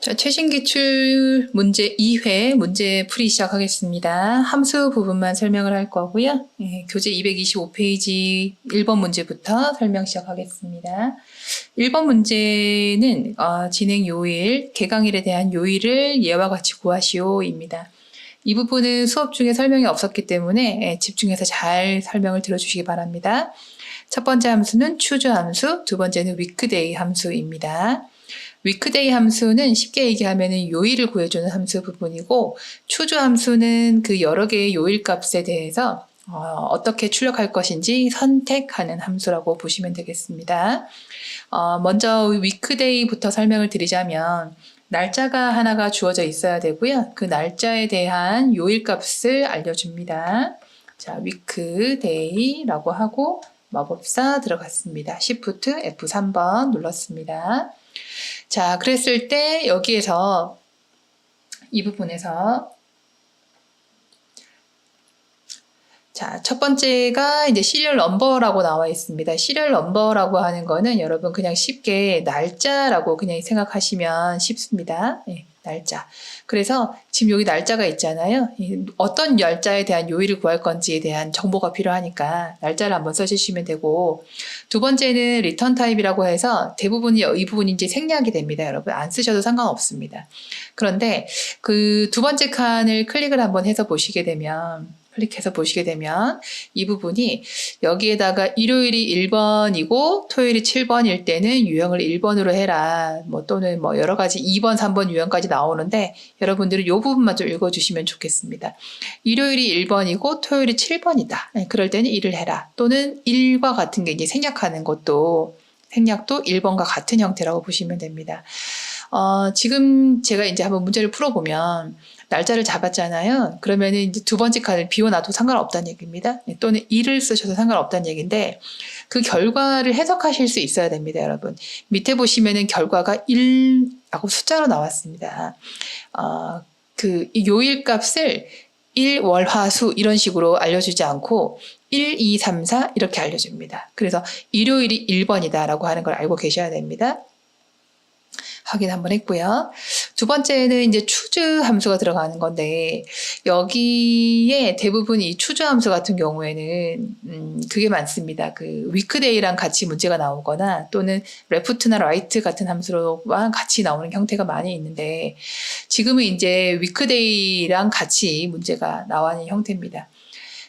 자, 최신 기출 문제 2회 문제 풀이 시작하겠습니다. 함수 부분만 설명을 할 거고요. 교재 225페이지 1번 문제부터 설명 시작하겠습니다. 1번 문제는 진행 요일, 개강일에 대한 요일을 예와 같이 구하시오입니다. 이 부분은 수업 중에 설명이 없었기 때문에 집중해서 잘 설명을 들어주시기 바랍니다. 첫 번째 함수는 choose 함수, 두 번째는 weekday 함수입니다. weekday 함수는 쉽게 얘기하면 요일을 구해주는 함수 부분이고, choose 함수는 그 여러 개의 요일 값에 대해서 어떻게 출력할 것인지 선택하는 함수라고 보시면 되겠습니다. 먼저 weekday부터 설명을 드리자면, 날짜가 하나가 주어져 있어야 되고요. 그 날짜에 대한 요일 값을 알려줍니다. 자, weekday라고 하고 마법사 들어갔습니다. Shift F3번 눌렀습니다. 자, 그랬을 때 여기에서 이 부분에서 자, 첫 번째가 이제 시리얼 넘버라고 나와 있습니다. 시리얼 넘버라고 하는 거는 여러분 그냥 쉽게 날짜라고 그냥 생각하시면 쉽습니다. 네, 날짜. 그래서 지금 여기 날짜가 있잖아요. 어떤 날짜에 대한 요일을 구할 건지에 대한 정보가 필요하니까 날짜를 한번 써주시면 되고, 두 번째는 리턴 타입이라고 해서 대부분이 이 부분이 이제 생략이 됩니다. 여러분 안 쓰셔도 상관없습니다. 그런데 그 두 번째 칸을 클릭을 한번 해서 보시게 되면 이 부분이 여기에다가 일요일이 1번이고 토요일이 7번일 때는 유형을 1번으로 해라. 또는 여러 가지 2번, 3번 유형까지 나오는데 여러분들은 이 부분만 좀 읽어주시면 좋겠습니다. 일요일이 1번이고 토요일이 7번이다. 그럴 때는 1을 해라. 또는 1과 같은 게 이제 생략도 1번과 같은 형태라고 보시면 됩니다. 지금 제가 이제 한번 문제를 풀어보면 날짜를 잡았잖아요. 그러면은 이제 두 번째 칸을 비워놔도 상관없다는 얘기입니다. 또는 1을 쓰셔도 상관없다는 얘기인데 그 결과를 해석하실 수 있어야 됩니다, 여러분. 밑에 보시면은 결과가 1하고 숫자로 나왔습니다. 그 요일 값을 1, 월, 화, 수 이런 식으로 알려주지 않고 1, 2, 3, 4 이렇게 알려줍니다. 그래서 일요일이 1번이다라고 하는 걸 알고 계셔야 됩니다. 확인 한번 했고요. 두 번째는 이제 choose 함수가 들어가는 건데 여기에 대부분 이 choose 함수 같은 경우에는 그게 많습니다. 그 weekday랑 같이 문제가 나오거나 또는 left나 right 같은 함수로만 같이 나오는 형태가 많이 있는데 지금은 이제 weekday랑 같이 문제가 나오는 형태입니다.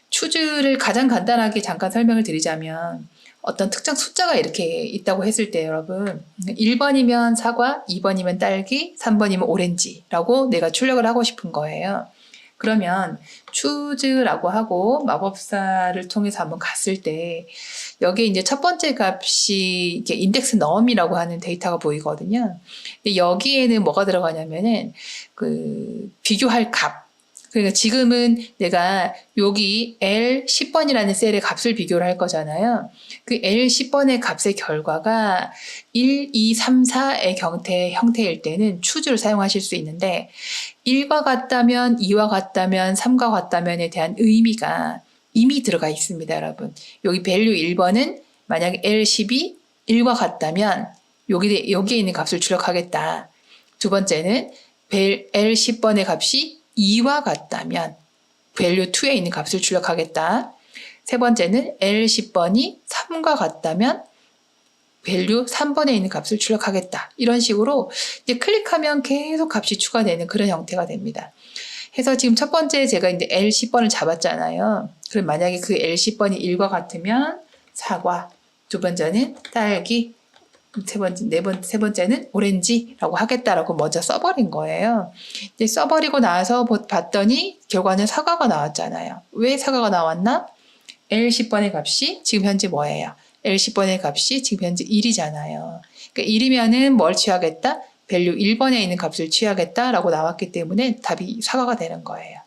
choose를 가장 간단하게 잠깐 설명을 드리자면 어떤 특정 숫자가 이렇게 있다고 했을 때 여러분 1번이면 사과, 2번이면 딸기, 3번이면 오렌지라고 내가 출력을 하고 싶은 거예요. 그러면 choose라고 하고 마법사를 통해서 한번 갔을 때 여기에 이제 첫 번째 값이 이게 인덱스 num이라고 하는 데이터가 보이거든요. 근데 여기에는 뭐가 들어가냐면은 그 비교할 값. 그러니까 지금은 내가 여기 L10번이라는 셀의 값을 비교를 할 거잖아요. 그 L10번의 값의 결과가 1, 2, 3, 4의 형태일 때는 choose를 사용하실 수 있는데 1과 같다면, 2와 같다면, 3과 같다면에 대한 의미가 이미 들어가 있습니다, 여러분. 여기 value 1번은 만약에 L10이 1과 같다면 여기에 있는 값을 출력하겠다. 두 번째는 L10번의 값이 2와 같다면 value 2에 있는 값을 출력하겠다. 세 번째는 L10번이 3과 같다면 value 3번에 있는 값을 출력하겠다. 이런 식으로 이제 클릭하면 계속 값이 추가되는 그런 형태가 됩니다. 해서 지금 첫 번째 제가 이제 L10번을 잡았잖아요. 그럼 만약에 그 L10번이 1과 같으면 사과, 두 번째는 딸기, 세 번째는 오렌지라고 하겠다라고 먼저 써버린 거예요. 이제 써버리고 나서 봤더니 결과는 사과가 나왔잖아요. 왜 사과가 나왔나? L10번의 값이 지금 현재 뭐예요? L10번의 값이 지금 현재 1이잖아요. 그러니까 1이면은 뭘 취하겠다? value 1번에 있는 값을 취하겠다라고 나왔기 때문에 답이 사과가 되는 거예요.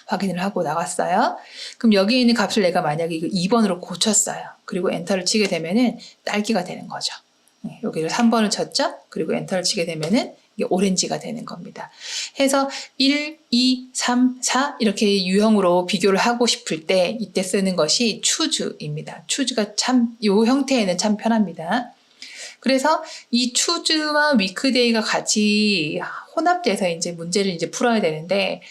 확인을 하고 나갔어요. 그럼 여기에 있는 값을 내가 만약에 2번으로 고쳤어요. 그리고 엔터를 치게 되면은 딸기가 되는 거죠. 여기를 3번을 쳤죠. 그리고 엔터를 치게 되면은 이게 오렌지가 되는 겁니다. 해서 1, 2, 3, 4 이렇게 유형으로 비교를 하고 싶을 때 이때 쓰는 것이 choose입니다. choose가 이 형태에는 참 편합니다. 그래서 이 chose와 weekday가 같이 혼합돼서 이제 문제를 이제 풀어야 되는데,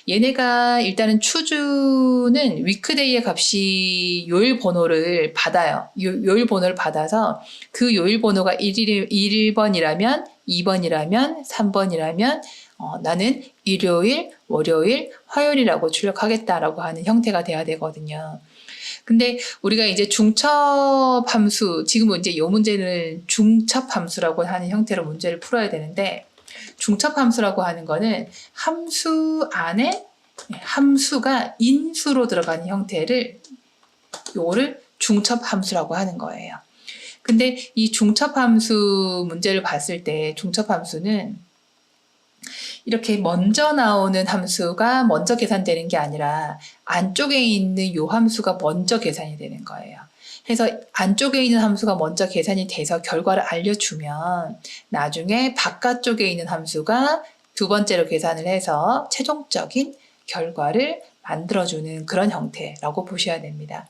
얘네가 일단은 chose는 weekday의 값이 요일 번호를 받아요. 요일 번호를 받아서 그 요일 번호가 1번이라면, 2번이라면, 3번이라면 나는 일요일, 월요일, 화요일이라고 출력하겠다라고 하는 형태가 돼야 되거든요. 근데 우리가 이제 중첩 함수, 지금은 이제 이 문제는 중첩 함수라고 하는 형태로 문제를 풀어야 되는데, 중첩 함수라고 하는 거는 함수 안에 함수가 인수로 들어가는 형태를, 요거를 중첩 함수라고 하는 거예요. 근데 이 중첩 함수 문제를 봤을 때 중첩 함수는 이렇게 먼저 나오는 함수가 먼저 계산되는 게 아니라 안쪽에 있는 요 함수가 먼저 계산이 되는 거예요. 그래서 안쪽에 있는 함수가 먼저 계산이 돼서 결과를 알려주면 나중에 바깥쪽에 있는 함수가 두 번째로 계산을 해서 최종적인 결과를 만들어주는 그런 형태라고 보셔야 됩니다.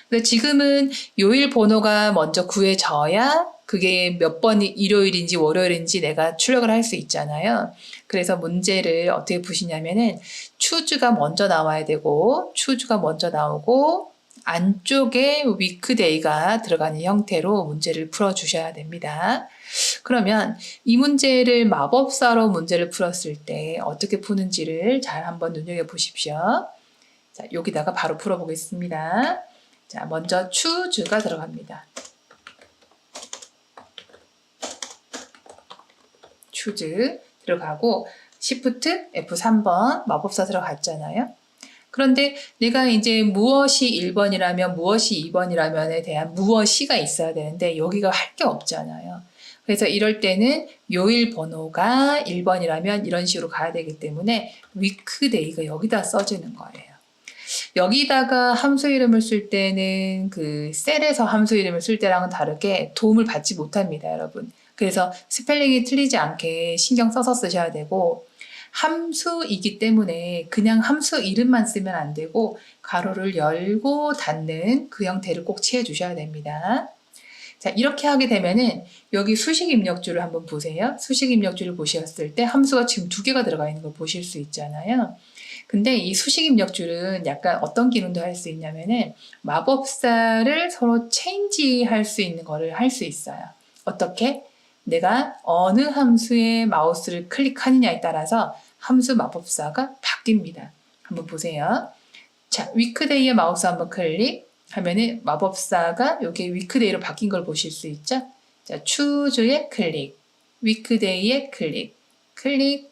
근데 지금은 요일 번호가 먼저 구해져야 그게 몇 번이 일요일인지 월요일인지 내가 출력을 할 수 있잖아요. 그래서 문제를 어떻게 푸시냐면은 choose가 먼저 나와야 되고, choose가 먼저 나오고 안쪽에 weekday가 들어가는 형태로 문제를 풀어주셔야 됩니다. 그러면 이 문제를 마법사로 문제를 풀었을 때 어떻게 푸는지를 잘 한번 눈여겨보십시오. 자, 여기다가 바로 풀어보겠습니다. 자, 먼저 choose가 들어갑니다. choose 들어가고 Shift F3번 마법사 들어갔잖아요. 그런데 내가 이제 무엇이 1번이라면 무엇이 2번이라면에 대한 무엇이가 있어야 되는데 여기가 할 게 없잖아요. 그래서 이럴 때는 요일 번호가 1번이라면 이런 식으로 가야 되기 때문에 weekday가 여기다 써지는 거예요. 여기다가 함수 이름을 쓸 때는 그 셀에서 함수 이름을 쓸 때랑은 다르게 도움을 받지 못합니다, 여러분. 그래서 스펠링이 틀리지 않게 신경 써서 쓰셔야 되고, 함수이기 때문에 그냥 함수 이름만 쓰면 안 되고 가로를 열고 닫는 그 형태를 꼭 취해 주셔야 됩니다. 자, 이렇게 하게 되면은 여기 수식 입력줄을 한번 보세요. 수식 입력줄을 보셨을 때 함수가 지금 2개가 들어가 있는 걸 보실 수 있잖아요. 근데 이 수식 입력줄은 약간 어떤 기능도 할 수 있냐면은 마법사를 서로 체인지할 수 있는 거를 할 수 있어요. 어떻게? 내가 어느 함수에 마우스를 클릭하느냐에 따라서 함수 마법사가 바뀝니다. 한번 보세요. 자, weekday에 마우스 한번 클릭하면은 마법사가 여기 weekday로 바뀐 걸 보실 수 있죠? 자, choose에 클릭, weekday에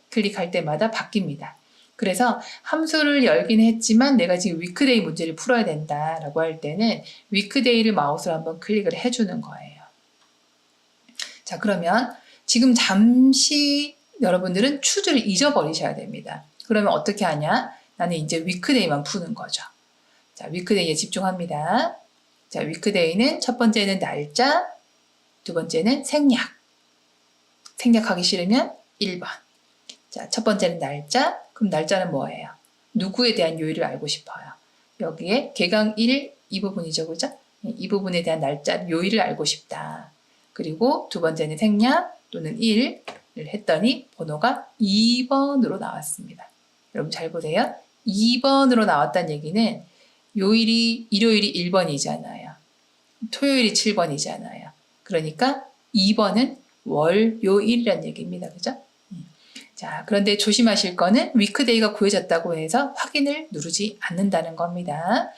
클릭할 때마다 바뀝니다. 그래서 함수를 열긴 했지만 내가 지금 weekday 문제를 풀어야 된다라고 할 때는 weekday를 마우스로 한번 클릭을 해주는 거예요. 자, 그러면 지금 잠시 여러분들은 choose를 잊어버리셔야 됩니다. 그러면 어떻게 하냐? 나는 이제 weekday만 푸는 거죠. 자, weekday에 집중합니다. 자, weekday는 첫 번째는 날짜, 두 번째는 생략. 생략하기 싫으면 1번. 자, 첫 번째는 날짜. 그럼 날짜는 뭐예요? 누구에 대한 요일을 알고 싶어요. 여기에 개강 1, 이 부분이죠, 그죠? 이 부분에 대한 날짜, 요일을 알고 싶다. 그리고 두 번째는 생략 또는 1을 했더니 번호가 2번으로 나왔습니다. 여러분 잘 보세요. 2번으로 나왔다는 얘기는 요일이 일요일이 1번이잖아요. 토요일이 7번이잖아요. 그러니까 2번은 월요일이라는 얘기입니다. 그죠? 자, 그런데 조심하실 거는 weekday가 구해졌다고 해서 확인을 누르지 않는다는 겁니다.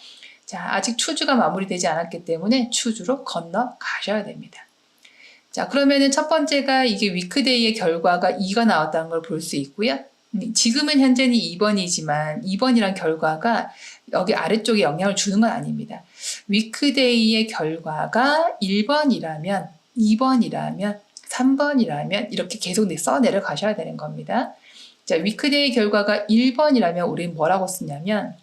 자, 아직 choose가 마무리되지 않았기 때문에 choose로 건너가셔야 됩니다. 자, 그러면은 첫 번째가 이게 weekday의 결과가 2가 나왔다는 걸 볼 수 있고요. 지금은 현재는 2번이지만 2번이란 결과가 여기 아래쪽에 영향을 주는 건 아닙니다. weekday의 결과가 1번이라면, 2번이라면, 3번이라면 이렇게 계속 써 내려가셔야 되는 겁니다. 자, weekday 결과가 1번이라면 우리는 뭐라고 쓰냐면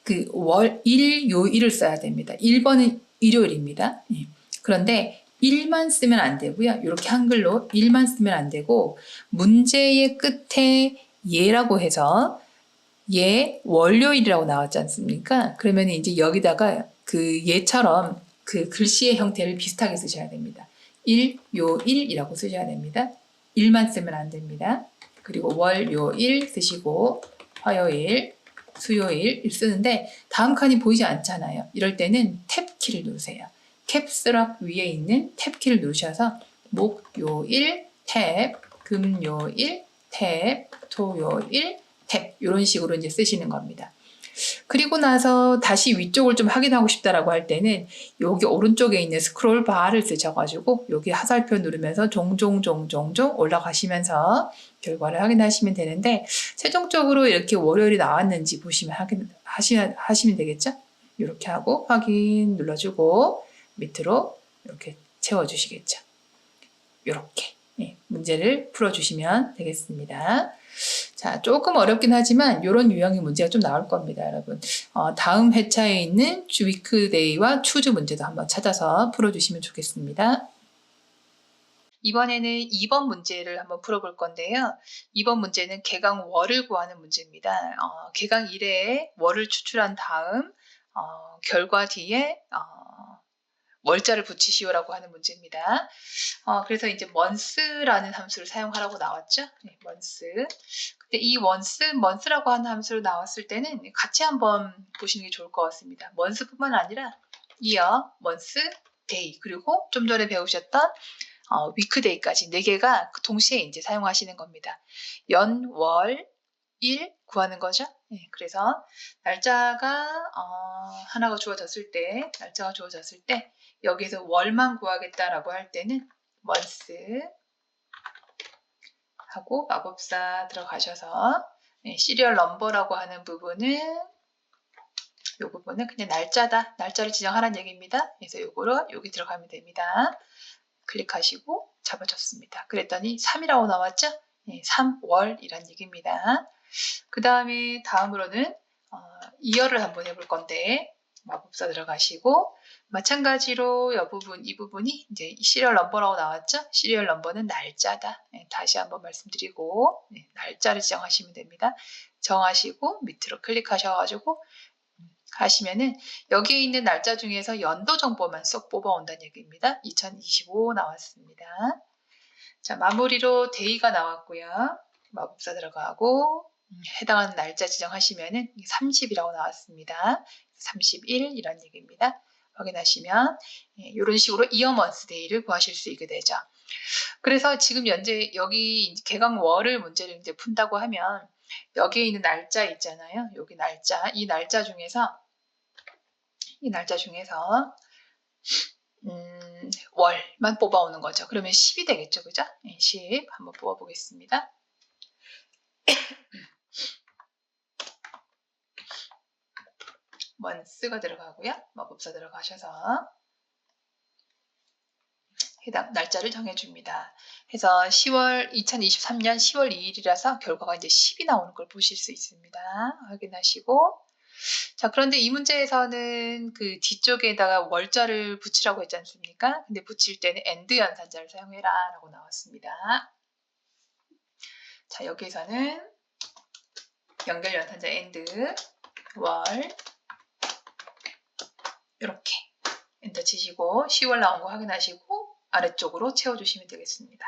그 요일을 써야 됩니다. 1번은 일요일입니다. 그런데 1만 쓰면 안 되고요. 이렇게 한글로 1만 쓰면 안 되고 문제의 끝에 예라고 해서 예 월요일이라고 나왔지 않습니까? 그러면 이제 여기다가 그 예처럼 그 글씨의 형태를 비슷하게 쓰셔야 됩니다. 일요일이라고 쓰셔야 됩니다. 일만 쓰면 안 됩니다. 그리고 월요일 쓰시고 화요일, 수요일 쓰는데 다음 칸이 보이지 않잖아요. 이럴 때는 탭 키를 누르세요. 캡스락 위에 있는 탭 키를 누르셔서 목요일 탭, 금요일 탭, 토요일 탭 이런 식으로 이제 쓰시는 겁니다. 그리고 나서 다시 위쪽을 좀 확인하고 싶다라고 할 때는 여기 오른쪽에 있는 스크롤 바를 쓰셔가지고 여기 하살표 누르면서 종종 올라가시면서 결과를 확인하시면 되는데 최종적으로 이렇게 월요일이 나왔는지 보시면 하시면 되겠죠? 이렇게 하고 확인 눌러주고 밑으로 이렇게 채워주시겠죠? 이렇게 문제를 풀어주시면 되겠습니다. 자, 조금 어렵긴 하지만 이런 유형의 문제가 좀 나올 겁니다, 여러분. 다음 회차에 있는 위크데이와 추즈 문제도 한번 찾아서 풀어주시면 좋겠습니다. 이번에는 2번 문제를 한번 풀어볼 건데요. 2번 문제는 개강 월을 구하는 문제입니다. 개강 1회에 월을 추출한 다음 결과 뒤에 월자를 붙이시오라고 하는 문제입니다. 그래서 이제 month라는 함수를 사용하라고 나왔죠. 네, month. 근데 이 month라고 하는 함수로 나왔을 때는 같이 한번 보시는 게 좋을 것 같습니다. month뿐만 아니라 year, month, day 그리고 좀 전에 배우셨던 weekday까지 4개가 동시에 이제 사용하시는 겁니다. 연, 월, 일 구하는 거죠. 네, 그래서 날짜가 하나가 주어졌을 때 여기서 월만 구하겠다라고 할 때는 month 하고 마법사 들어가셔서 시리얼 넘버라고 하는 부분은 이 부분은 그냥 날짜를 지정하라는 얘기입니다. 그래서 요거로 여기 들어가면 됩니다. 클릭하시고 잡아줬습니다. 그랬더니 3이라고 나왔죠? 네, 3월이란 얘기입니다. 그 다음에 다음으로는 이어를 한번 해볼 건데 마법사 들어가시고 마찬가지로 이 부분이 이제 시리얼 넘버라고 나왔죠? 시리얼 넘버는 날짜다. 네, 다시 한번 말씀드리고 날짜를 지정하시면 됩니다. 정하시고 밑으로 클릭하셔가지고 하시면은 여기에 있는 날짜 중에서 연도 정보만 쏙 뽑아온다는 얘기입니다. 2025 나왔습니다. 자, 마무리로 데이가 나왔고요. 마법사 들어가고 해당하는 날짜 지정하시면은 30이라고 나왔습니다. 31이란 얘기입니다. 확인하시면 이런 식으로 이어 먼스 데이를 구하실 수 있게 되죠. 그래서 지금 현재 여기 개강 월을 문제를 이제 푼다고 하면 여기에 있는 날짜 있잖아요. 여기 이 날짜 중에서 월만 뽑아오는 거죠. 그러면 10이 되겠죠, 그죠? 10 한번 뽑아보겠습니다. month가 들어가고요. 마법사 들어가셔서 해당 날짜를 정해줍니다. 해서 2023년 10월 2일이라서 결과가 이제 10이 나오는 걸 보실 수 있습니다. 확인하시고 자, 그런데 이 문제에서는 그 뒤쪽에다가 월자를 붙이라고 했지 않습니까? 근데 붙일 때는 AND 연산자를 사용해라 라고 나왔습니다. 자, 여기에서는 연결 연산자 AND 월 이렇게 엔터 치시고 10월 나온 거 확인하시고 아래쪽으로 채워주시면 되겠습니다.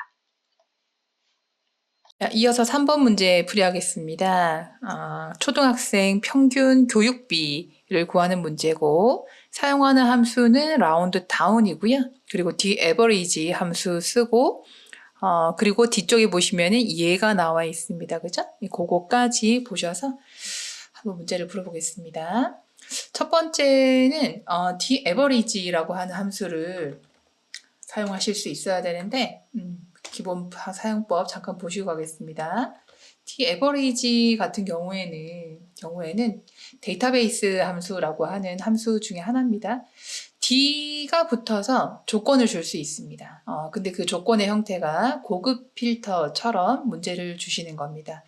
자, 이어서 3번 문제 풀이하겠습니다. 초등학생 평균 교육비를 구하는 문제고 사용하는 함수는 라운드 다운이고요. 그리고 디에버리지 함수 쓰고 그리고 뒤쪽에 보시면은 얘가 나와 있습니다. 그죠? 그거까지 보셔서 한번 문제를 풀어보겠습니다. 첫 번째는 디에버리지라고 하는 함수를 사용하실 수 있어야 되는데 기본 사용법 잠깐 보시고 가겠습니다. 디에버리지 같은 경우에는 데이터베이스 함수라고 하는 함수 중에 하나입니다. D가 붙어서 조건을 줄 수 있습니다. 근데 그 조건의 형태가 고급 필터처럼 문제를 주시는 겁니다.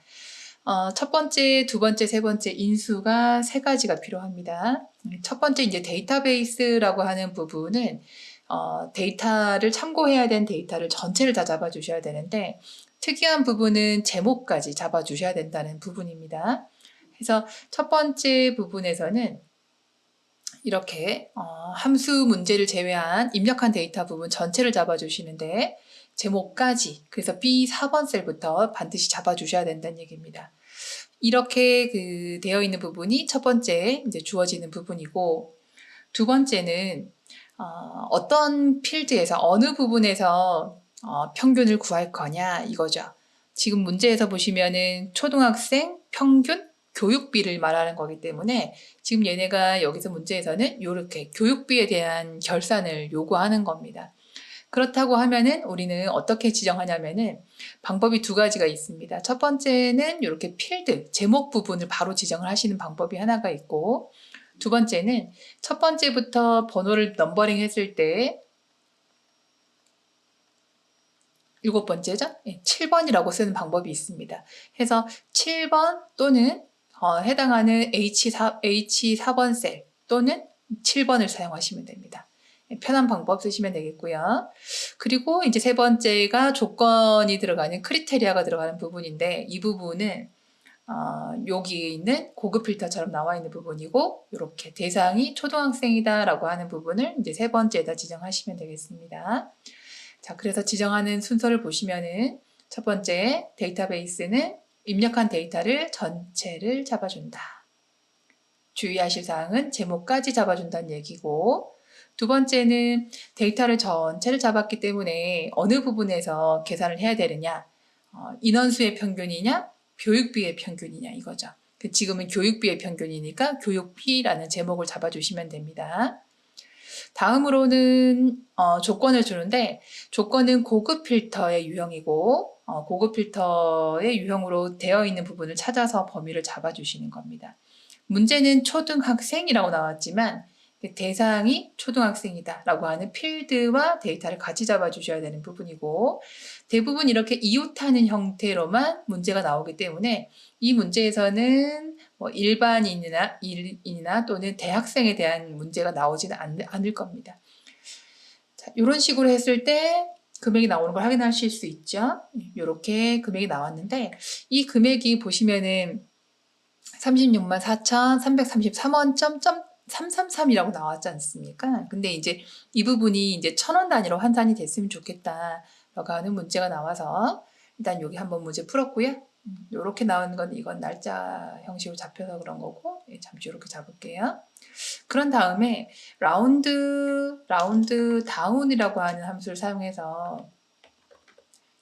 첫 번째, 두 번째, 세 번째 인수가 3가지가 필요합니다. 첫 번째 이제 데이터베이스라고 하는 부분은 데이터를 참고해야 되는 데이터를 전체를 다 잡아주셔야 되는데 특이한 부분은 제목까지 잡아주셔야 된다는 부분입니다. 그래서 첫 번째 부분에서는 이렇게 함수 문제를 제외한 입력한 데이터 부분 전체를 잡아주시는데 제목까지, 그래서 B 4번 셀부터 반드시 잡아주셔야 된다는 얘기입니다. 이렇게 되어 있는 부분이 첫 번째 이제 주어지는 부분이고, 두 번째는 어떤 필드에서 어느 부분에서 평균을 구할 거냐 이거죠. 지금 문제에서 보시면은 초등학생 평균 교육비를 말하는 거기 때문에 지금 얘네가 여기서 문제에서는 이렇게 교육비에 대한 결산을 요구하는 겁니다. 그렇다고 하면은 우리는 어떻게 지정하냐면은 방법이 두 가지가 있습니다. 첫 번째는 이렇게 필드, 제목 부분을 바로 지정을 하시는 방법이 하나가 있고, 두 번째는 첫 번째부터 번호를 넘버링 했을 때 일곱 번째죠? 7번이라고 쓰는 방법이 있습니다. 해서 7번 또는 해당하는 H4번 셀 또는 7번을 사용하시면 됩니다. 편한 방법 쓰시면 되겠고요. 그리고 이제 세 번째가 조건이 들어가는 크리테리아가 들어가는 부분인데, 이 부분은 여기에 있는 고급 필터처럼 나와 있는 부분이고, 이렇게 대상이 초등학생이다라고 하는 부분을 이제 세 번째에다 지정하시면 되겠습니다. 자, 그래서 지정하는 순서를 보시면은 첫 번째 데이터베이스는 입력한 데이터를 전체를 잡아준다. 주의하실 사항은 제목까지 잡아준다는 얘기고, 두 번째는 데이터를 전체를 잡았기 때문에 어느 부분에서 계산을 해야 되느냐, 인원수의 평균이냐, 교육비의 평균이냐 이거죠. 지금은 교육비의 평균이니까 교육비라는 제목을 잡아주시면 됩니다. 다음으로는 조건을 주는데, 조건은 고급 필터의 유형이고, 고급 필터의 유형으로 되어 있는 부분을 찾아서 범위를 잡아주시는 겁니다. 문제는 초등학생이라고 나왔지만 대상이 초등학생이다 라고 하는 필드와 데이터를 같이 잡아주셔야 되는 부분이고, 대부분 이렇게 이웃하는 형태로만 문제가 나오기 때문에 이 문제에서는 일반인이나 또는 대학생에 대한 문제가 나오지는 않을 겁니다. 자, 이런 식으로 했을 때 금액이 나오는 걸 확인하실 수 있죠. 이렇게 금액이 나왔는데, 이 금액이 보시면은 36만 4,333원.333이라고 나왔지 않습니까? 근데 이제 이 부분이 이제 1,000원 단위로 환산이 됐으면 좋겠다라고 하는 문제가 나와서 일단 여기 한번 문제 풀었고요. 이렇게 나오는 건 이건 날짜 형식으로 잡혀서 그런 거고, 잠시 이렇게 잡을게요. 그런 다음에 라운드 다운이라고 하는 함수를 사용해서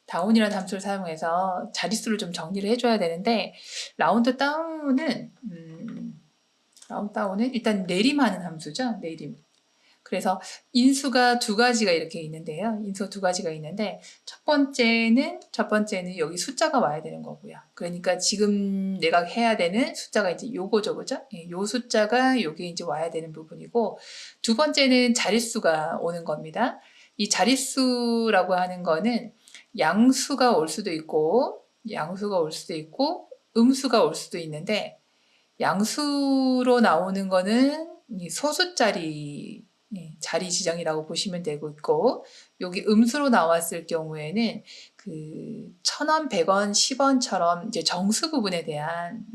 다운이라는 함수를 사용해서 자릿수를 좀 정리를 해줘야 되는데, 라운드 다운은 일단 내림하는 함수죠. 내림. 그래서 인수가 두 가지가 이렇게 있는데요. 인수가 두 가지가 있는데, 첫 번째는 여기 숫자가 와야 되는 거고요. 그러니까 지금 내가 해야 되는 숫자가 이제 요거죠, 그죠? 요 숫자가 여기 이제 와야 되는 부분이고, 두 번째는 자릿수가 오는 겁니다. 이 자릿수라고 하는 거는 양수가 올 수도 있고 음수가 올 수도 있는데, 양수로 나오는 거는 소수자리 자리 지정이라고 보시면 되고 있고, 여기 음수로 나왔을 경우에는 1,000원, 100원, 10원처럼 이제 정수 부분에 대한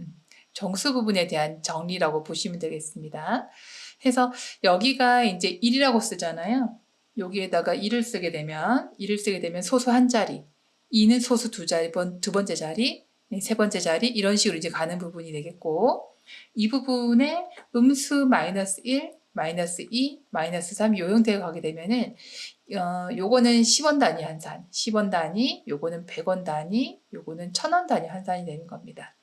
정리라고 보시면 되겠습니다. 해서 여기가 이제 1이라고 쓰잖아요. 여기에다가 1을 쓰게 되면 소수 한 자리, 2는 소수 두 번째 자리, 세 번째 자리, 이런 식으로 이제 가는 부분이 되겠고, 이 부분에 음수 -1, -2, -3 요 형태가 가게 되면은 요거는 10원 단위 환산, 10원 단위, 요거는 100원 단위, 요거는 1,000원 단위 환산이 되는 겁니다.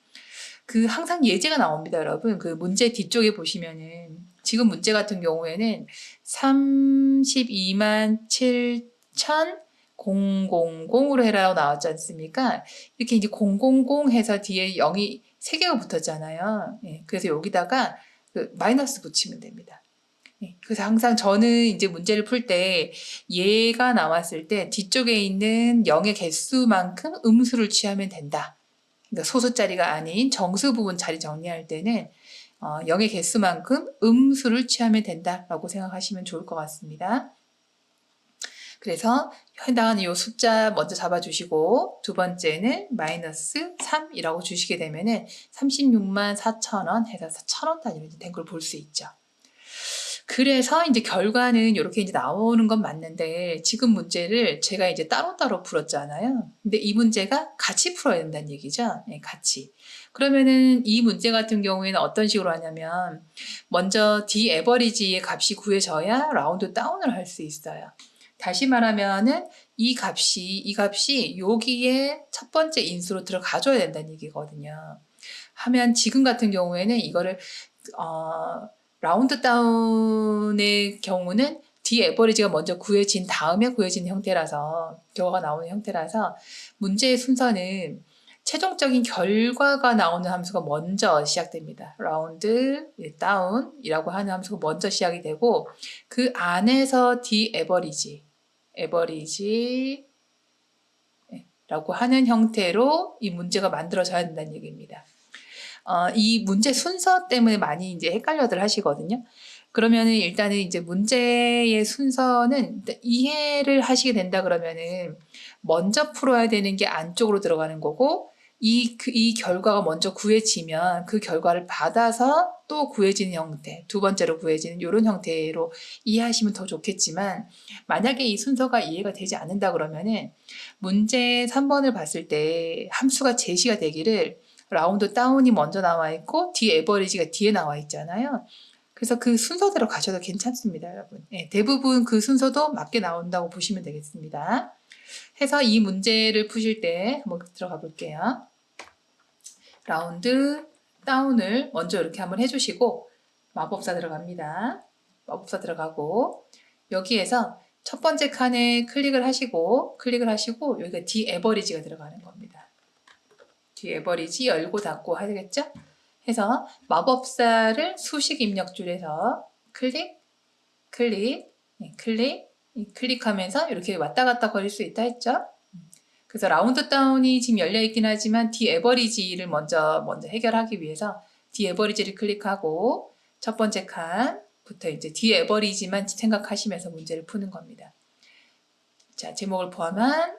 항상 예제가 나옵니다, 여러분. 문제 뒤쪽에 보시면은 지금 문제 같은 경우에는 32만 7,000으로 해라고 나왔지 않습니까? 이렇게 이제 000 해서 뒤에 0이 3개가 붙었잖아요. 그래서 여기다가 마이너스 붙이면 됩니다. 그래서 항상 저는 이제 문제를 풀 때 얘가 나왔을 때 뒤쪽에 있는 0의 개수만큼 음수를 취하면 된다. 그러니까 소수자리가 아닌 정수 부분 자리 정리할 때는 0의 개수만큼 음수를 취하면 된다라고 생각하시면 좋을 것 같습니다. 그래서 해당하는 이 숫자 먼저 잡아주시고, 두 번째는 -3이라고 주시게 되면은 36만 4,000원 해서 1,000원 단위로 된 걸 볼 수 있죠. 그래서 이제 결과는 이렇게 이제 나오는 건 맞는데 지금 문제를 제가 이제 따로따로 풀었잖아요. 근데 이 문제가 같이 풀어야 된다는 얘기죠. 네, 같이. 그러면은 이 문제 같은 경우에는 어떤 식으로 하냐면 먼저 D-average의 값이 구해져야 라운드 다운을 할 수 있어요. 다시 말하면은 이 값이 여기에 첫 번째 인수로 들어가줘야 된다는 얘기거든요. 하면 지금 같은 경우에는 이거를 라운드 다운의 경우는 D-average가 먼저 구해진 다음에 구해진 형태라서 결과가 나오는 형태라서 문제의 순서는 최종적인 결과가 나오는 함수가 먼저 시작됩니다. 라운드 다운이라고 하는 함수가 먼저 시작이 되고 그 안에서 D-average 라고 하는 형태로 이 문제가 만들어져야 된다는 얘기입니다. 이 문제 순서 때문에 많이 이제 헷갈려들 하시거든요. 그러면은 일단은 이제 문제의 순서는 이해를 하시게 된다 그러면은 먼저 풀어야 되는 게 안쪽으로 들어가는 거고 이 결과가 먼저 구해지면 그 결과를 받아서 또 구해지는 형태, 두 번째로 구해지는 이런 형태로 이해하시면 더 좋겠지만 만약에 이 순서가 이해가 되지 않는다 그러면은 문제 3번을 봤을 때 함수가 제시가 되기를 라운드 다운이 먼저 나와 있고 D-average가 뒤에 나와 있잖아요. 그래서 그 순서대로 가셔도 괜찮습니다, 여러분. 네, 대부분 그 순서도 맞게 나온다고 보시면 되겠습니다. 해서 이 문제를 푸실 때 한번 들어가 볼게요. 라운드 다운을 먼저 이렇게 한번 해주시고 마법사 들어갑니다. 마법사 들어가고 여기에서 첫 번째 칸에 클릭을 하시고 여기가 D-average가 들어가는 겁니다. D-average 열고 닫고 하겠죠? 해서 마법사를 수식 입력줄에서 클릭하면서 이렇게 왔다 갔다 거릴 수 있다 했죠? 그래서 라운드 다운이 지금 열려 있긴 하지만 D-average를 먼저 해결하기 위해서 D-average를 클릭하고 첫 번째 칸부터 이제 D-average만 생각하시면서 문제를 푸는 겁니다. 자, 제목을 포함한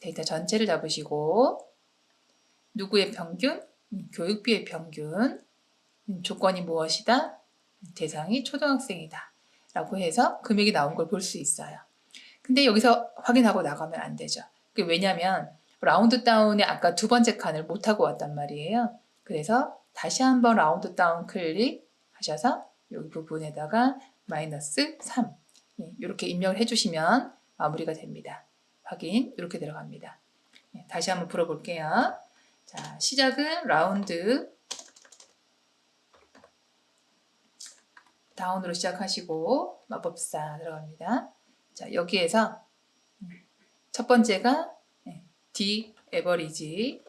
데이터 전체를 잡으시고 누구의 평균? 교육비의 평균. 조건이 무엇이다? 대상이 초등학생이다. 라고 해서 금액이 나온 걸 볼 수 있어요. 근데 여기서 확인하고 나가면 안 되죠. 왜냐면 라운드 다운에 아까 두 번째 칸을 못하고 왔단 말이에요. 그래서 다시 한번 라운드 다운 클릭하셔서 여기 부분에다가 -3 이렇게 입력을 해주시면 마무리가 됩니다. 확인 이렇게 들어갑니다. 다시 한번 풀어볼게요. 자, 시작은 라운드 다운으로 시작하시고 마법사 들어갑니다. 자, 여기에서 첫 번째가 D-average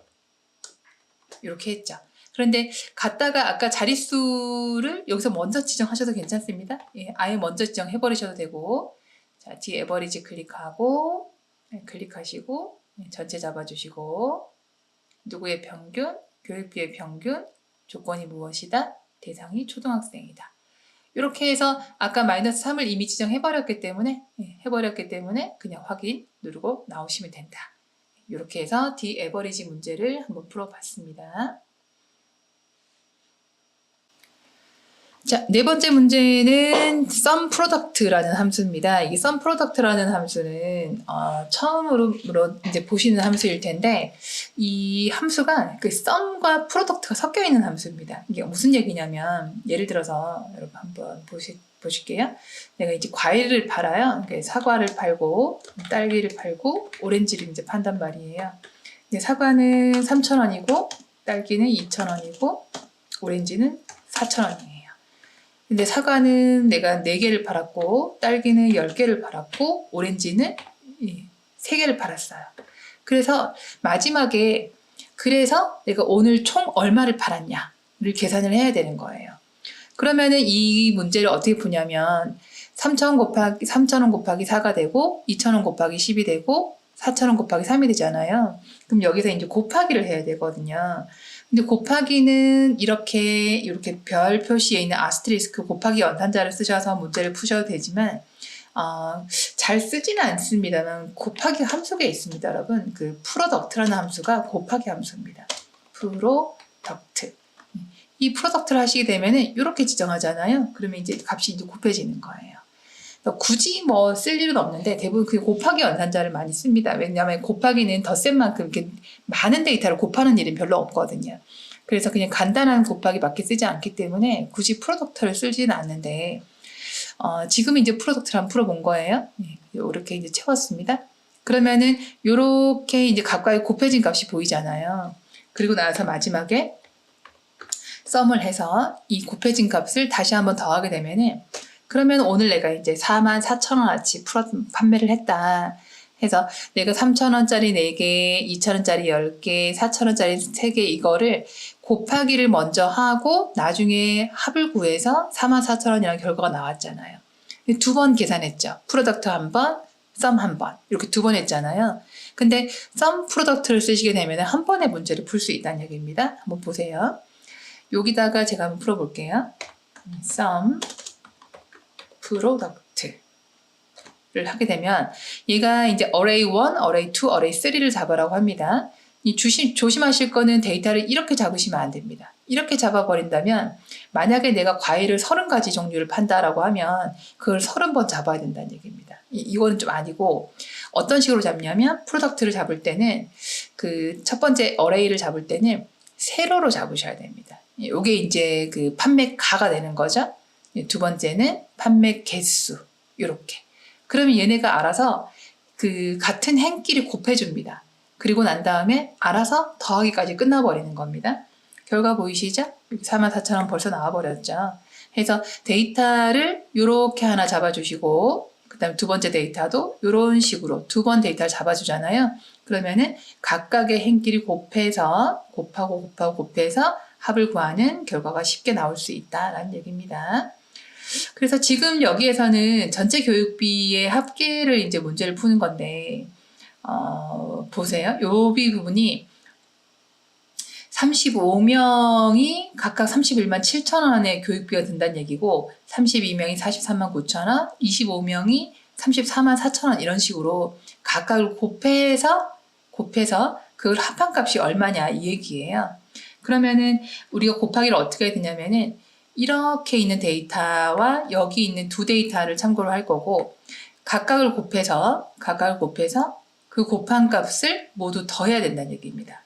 이렇게 했죠. 그런데 갔다가 아까 자릿수를 여기서 먼저 지정하셔도 괜찮습니다. 아예 먼저 지정해 버리셔도 되고 자, D-average 클릭하고 클릭하시고 전체 잡아주시고 누구의 평균? 교육비의 평균? 조건이 무엇이다? 대상이 초등학생이다. 이렇게 해서 아까 -3을 이미 지정해버렸기 때문에 그냥 확인 누르고 나오시면 된다. 이렇게 해서 D-average 문제를 한번 풀어봤습니다. 자, 네 번째 문제는 sum product라는 함수입니다. 이게 sum product라는 함수는 처음으로 이제 보시는 함수일 텐데 이 함수가 그 sum과 product가 섞여 있는 함수입니다. 이게 무슨 얘기냐면 예를 들어서 여러분 한번 보실게요. 내가 이제 과일을 팔아요. 사과를 팔고 딸기를 팔고 오렌지를 이제 판단 말이에요. 이제 사과는 3,000원이고 딸기는 2,000원이고 오렌지는 4,000원이에요. 근데 사과는 내가 4개를 팔았고 딸기는 10개를 팔았고 오렌지는 3개를 팔았어요. 그래서 마지막에 그래서 내가 오늘 총 얼마를 팔았냐를 계산을 해야 되는 거예요. 그러면은 이 문제를 어떻게 푸냐면 3,000원 곱하기 4가 되고 2,000원 곱하기 10이 되고 4,000원 곱하기 3이 되잖아요. 그럼 여기서 이제 곱하기를 해야 되거든요. 근데 곱하기는 이렇게 별 표시에 있는 아스테리스크 곱하기 연산자를 쓰셔서 문제를 푸셔도 되지만 잘 쓰지는 않습니다만 곱하기 함수가 있습니다, 여러분. 그 프로덕트라는 함수가 곱하기 함수입니다. 프로덕트. 이 프로덕트를 하시게 되면은 이렇게 지정하잖아요. 그러면 이제 값이 이제 곱해지는 거예요. 굳이 뭐 쓸 일은 없는데 대부분 그 곱하기 연산자를 많이 씁니다. 왜냐하면 곱하기는 덧셈 만큼 이렇게 많은 데이터를 곱하는 일은 별로 없거든요. 그래서 그냥 간단한 곱하기밖에 쓰지 않기 때문에 굳이 프로덕트를 쓰지는 않는데 지금 이제 프로덕트를 한번 풀어본 거예요. 이렇게 이제 채웠습니다. 그러면은 이렇게 이제 각각의 곱해진 값이 보이잖아요. 그리고 나서 마지막에 썸을 해서 이 곱해진 값을 다시 한번 더하게 되면은 그러면 오늘 내가 이제 44,000원어치 판매를 했다 해서 내가 3,000원짜리 4개, 2,000원짜리 10개, 4,000원짜리 3개 이거를 곱하기를 먼저 하고 나중에 합을 구해서 44,000원이라는 결과가 나왔잖아요. 2번 계산했죠. 프로덕트 한 번, 썸 한 번. 이렇게 2번 했잖아요. 근데 썸 프로덕트를 쓰시게 되면 한 번에 문제를 풀 수 있다는 얘기입니다. 한번 보세요. 여기다가 제가 한번 풀어볼게요. 썸 프로덕트를 하게 되면 얘가 이제 array 1, array 2, array 3를 잡으라고 합니다. 조심하실 거는 데이터를 이렇게 잡으시면 안 됩니다. 이렇게 잡아버린다면 만약에 내가 과일을 30가지 종류를 판다라고 하면 그걸 30번 잡아야 된다는 얘기입니다. 이거는 좀 아니고 어떤 식으로 잡냐면 프로덕트를 잡을 때는 그 첫 번째 array를 잡을 때는 세로로 잡으셔야 됩니다. 이게 이제 그 판매가가 되는 거죠. 두 번째는 판매 개수 이렇게. 그러면 얘네가 알아서 그 같은 행끼리 곱해줍니다. 그리고 난 다음에 알아서 더하기까지 끝나버리는 겁니다. 결과 보이시죠? 44,000원 벌써 나와버렸죠. 그래서 데이터를 이렇게 하나 잡아주시고 그 다음에 두 번째 데이터도 이런 식으로 2번 데이터를 잡아주잖아요. 그러면은 각각의 행끼리 곱해서 곱해서 합을 구하는 결과가 쉽게 나올 수 있다라는 얘기입니다. 그래서 지금 여기에서는 전체 교육비의 합계를 이제 문제를 푸는 건데, 보세요. 요 부분이 35명이 각각 31만 7천 원의 교육비가 든다는 얘기고, 32명이 43만 9천 원, 25명이 34만 4천 원 이런 식으로 각각을 곱해서 그걸 합한 값이 얼마냐 이 얘기예요. 그러면은 우리가 곱하기를 어떻게 해야 되냐면은 이렇게 있는 데이터와 여기 있는 두 데이터를 참고로 할 거고 각각을 곱해서 그 곱한 값을 모두 더해야 된다는 얘기입니다.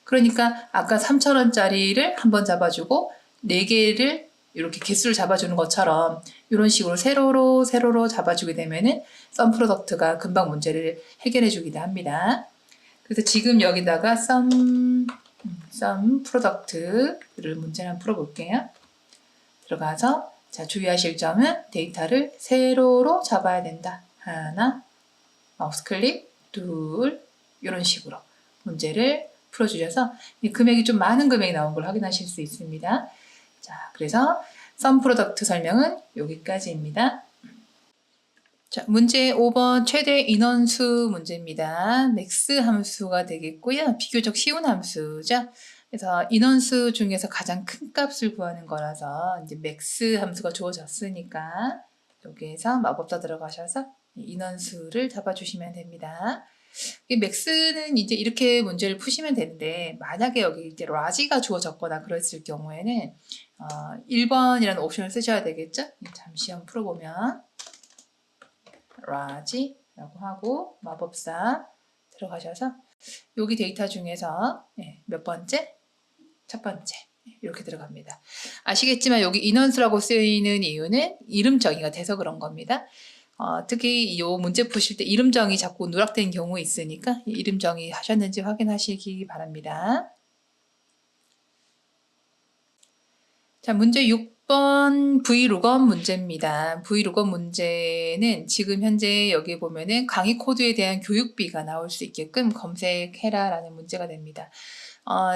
그러니까 아까 3,000원짜리를 한번 잡아주고 4개를 이렇게 개수를 잡아주는 것처럼 이런 식으로 세로로 잡아주게 되면은 썸 프로덕트가 금방 문제를 해결해 주기도 합니다. 그래서 지금 여기다가 썸 프로덕트를 문제를 한번 풀어볼게요. 들어가서 자 주의하실 점은 데이터를 세로로 잡아야 된다. 하나, 마우스 클릭, 둘 이런 식으로 문제를 풀어주셔서 금액이 좀 많은 금액이 나온 걸 확인하실 수 있습니다. 자, 그래서 썸 프로덕트 설명은 여기까지입니다. 자, 문제 5번 최대 인원수 문제입니다. 맥스 함수가 되겠고요. 비교적 쉬운 함수죠. 그래서 인원수 중에서 가장 큰 값을 구하는 거라서 이제 맥스 함수가 주어졌으니까 여기에서 마법사 들어가셔서 인원수를 잡아주시면 됩니다. 이 맥스는 이제 이렇게 문제를 푸시면 되는데 만약에 여기 이제 라지가 주어졌거나 그랬을 경우에는 1번이라는 옵션을 쓰셔야 되겠죠? 잠시 한번 풀어보면 라지라고 하고 마법사 들어가셔서 여기 데이터 중에서 몇 번째? 첫 번째 이렇게 들어갑니다. 아시겠지만 여기 인원수라고 쓰이는 이유는 이름 정의가 돼서 그런 겁니다. 특히 이 문제 푸실 때 이름 정의 자꾸 누락된 경우 있으니까 이름 정의 하셨는지 확인하시기 바랍니다. 자, 문제 6번 Vlookup 문제입니다. Vlookup 문제는 지금 현재 여기 보면은 강의 코드에 대한 교육비가 나올 수 있게끔 검색해라 라는 문제가 됩니다.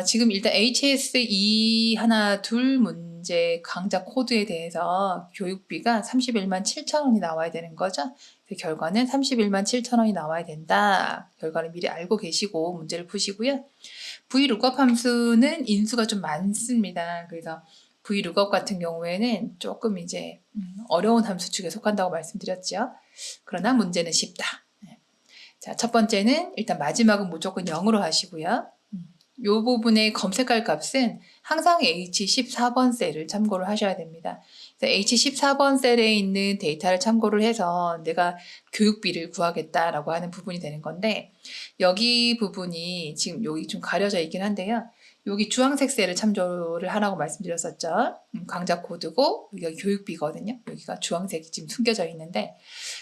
지금 일단 HSE 하나 둘 문제 강좌 코드에 대해서 교육비가 31만 7천 원이 나와야 되는 거죠. 그 결과는 31만 7천 원이 나와야 된다. 결과를 미리 알고 계시고 문제를 푸시고요. Vlookup 함수는 인수가 좀 많습니다. 그래서 Vlookup 같은 경우에는 조금 이제 어려운 함수 축에 속한다고 말씀드렸죠. 그러나 문제는 쉽다. 자, 첫 번째는 일단 마지막은 무조건 0으로 하시고요. 이 부분의 검색할 값은 항상 H14번 셀을 참고를 하셔야 됩니다. H14번 셀에 있는 데이터를 참고를 해서 내가 교육비를 구하겠다라고 하는 부분이 되는 건데, 여기 부분이 지금 여기 좀 가려져 있긴 한데요. 여기 주황색 셀을 참조를 하라고 말씀드렸었죠. 강좌 코드고 여기가 교육비거든요. 여기가 주황색이 지금 숨겨져 있는데,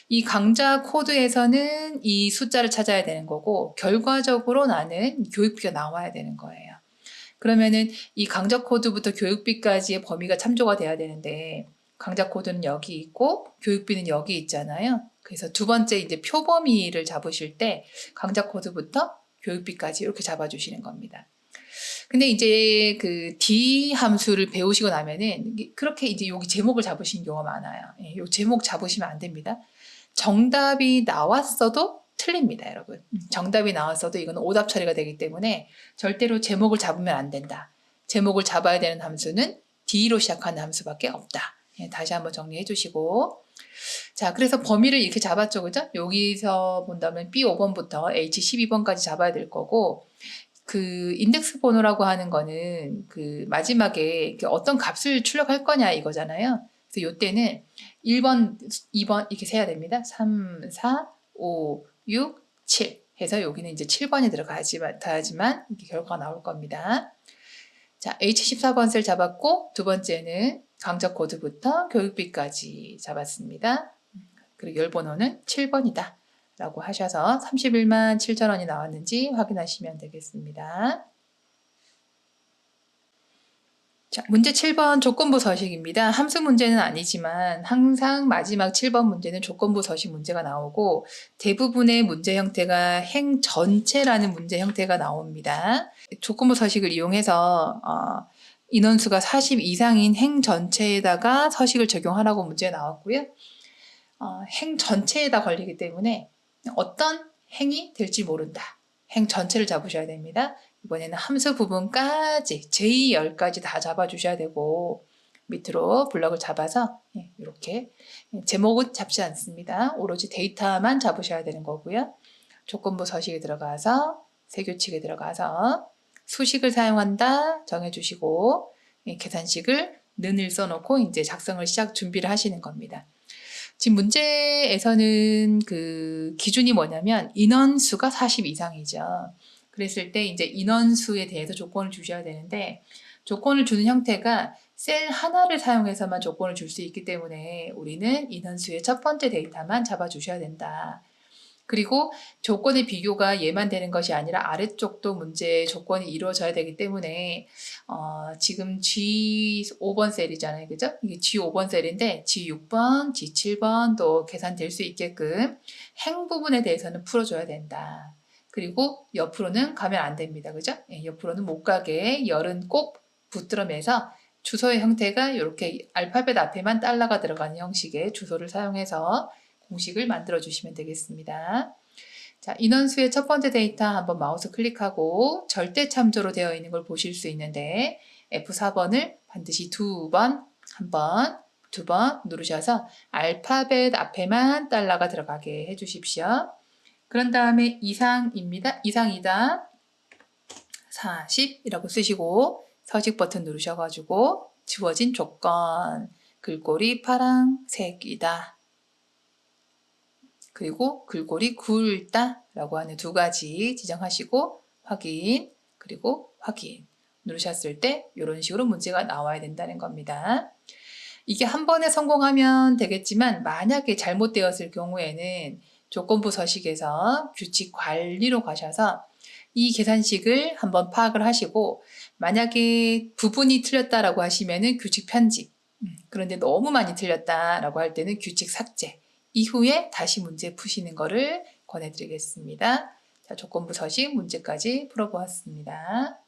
이 강좌 코드에서는 이 숫자를 찾아야 되는 거고, 결과적으로 나는 교육비가 나와야 되는 거예요. 그러면은 이 강좌 코드부터 교육비까지의 범위가 참조가 돼야 되는데, 강좌 코드는 여기 있고 교육비는 여기 있잖아요. 그래서 두 번째 이제 표 범위를 잡으실 때 강좌 코드부터 교육비까지 이렇게 잡아주시는 겁니다. 근데 이제 그 D 함수를 배우시고 나면은 그렇게 이제 여기 제목을 잡으시는 경우가 많아요. 이 제목 잡으시면 안 됩니다. 정답이 나왔어도 틀립니다, 여러분. 정답이 나왔어도 이건 오답 처리가 되기 때문에 절대로 제목을 잡으면 안 된다. 제목을 잡아야 되는 함수는 D로 시작하는 함수밖에 없다. 다시 한번 정리해 주시고. 자, 그래서 범위를 이렇게 잡았죠, 그죠? 여기서 본다면 B5번부터 H12번까지 잡아야 될 거고, 그 인덱스 번호라고 하는 거는 그 마지막에 어떤 값을 출력할 거냐 이거잖아요. 그래서 이때는 1번, 2번 이렇게 세야 됩니다. 3, 4, 5, 6, 7 해서 여기는 이제 7번이 들어가야지만 이렇게 결과가 나올 겁니다. 자, H14번 셀 잡았고, 두 번째는 강좌 코드부터 교육비까지 잡았습니다. 그리고 열번호는 7번이다. 라고 하셔서 31만 7천 원이 나왔는지 확인하시면 되겠습니다. 자, 문제 7번 조건부 서식입니다. 함수 문제는 아니지만 항상 마지막 7번 문제는 조건부 서식 문제가 나오고, 대부분의 문제 형태가 행 전체라는 문제 형태가 나옵니다. 조건부 서식을 이용해서 인원수가 40 이상인 행 전체에다가 서식을 적용하라고 문제가 나왔고요. 행 전체에다 걸리기 때문에 어떤 행이 될지 모른다. 행 전체를 잡으셔야 됩니다. 이번에는 함수 부분까지 제2열까지 다 잡아주셔야 되고, 밑으로 블럭을 잡아서 이렇게 제목은 잡지 않습니다. 오로지 데이터만 잡으셔야 되는 거고요. 조건부 서식에 들어가서 세교칙에 들어가서 수식을 사용한다 정해주시고, 계산식을 는을 써놓고 이제 작성을 준비를 하시는 겁니다. 지금 문제에서는 그 기준이 뭐냐면 인원수가 40 이상이죠. 그랬을 때 이제 인원수에 대해서 조건을 주셔야 되는데, 조건을 주는 형태가 셀 하나를 사용해서만 조건을 줄 수 있기 때문에 우리는 인원수의 첫 번째 데이터만 잡아주셔야 된다. 그리고 조건의 비교가 얘만 되는 것이 아니라 아래쪽도 문제 조건이 이루어져야 되기 때문에 지금 G5번 셀이잖아요. 그죠? 이게 G5번 셀인데 G6번, G7번 또 계산될 수 있게끔 행 부분에 대해서는 풀어줘야 된다. 그리고 옆으로는 가면 안 됩니다. 그죠? 옆으로는 못 가게 열은 꼭 붙들어매서 주소의 형태가 이렇게 알파벳 앞에만 달러가 들어가는 형식의 주소를 사용해서 공식을 만들어 주시면 되겠습니다. 자, 인원수의 첫 번째 데이터 한번 마우스 클릭하고 절대 참조로 되어 있는 걸 보실 수 있는데, F4번을 반드시 두 번, 한 번, 두 번 누르셔서 알파벳 앞에만 달러가 들어가게 해 주십시오. 그런 다음에 이상입니다. 이상이다. 40이라고 쓰시고 서식 버튼 누르셔가지고 주어진 조건, 글꼴이 파란색이다. 그리고 글꼴이 굵다 라고 하는 두 가지 지정하시고 확인, 그리고 확인 누르셨을 때 이런 식으로 문제가 나와야 된다는 겁니다. 이게 한 번에 성공하면 되겠지만 만약에 잘못되었을 경우에는 조건부 서식에서 규칙 관리로 가셔서 이 계산식을 한번 파악을 하시고, 만약에 부분이 틀렸다라고 하시면은 규칙 편집, 그런데 너무 많이 틀렸다라고 할 때는 규칙 삭제, 이후에 다시 문제 푸시는 거를 권해드리겠습니다. 자, 조건부 서식 문제까지 풀어보았습니다.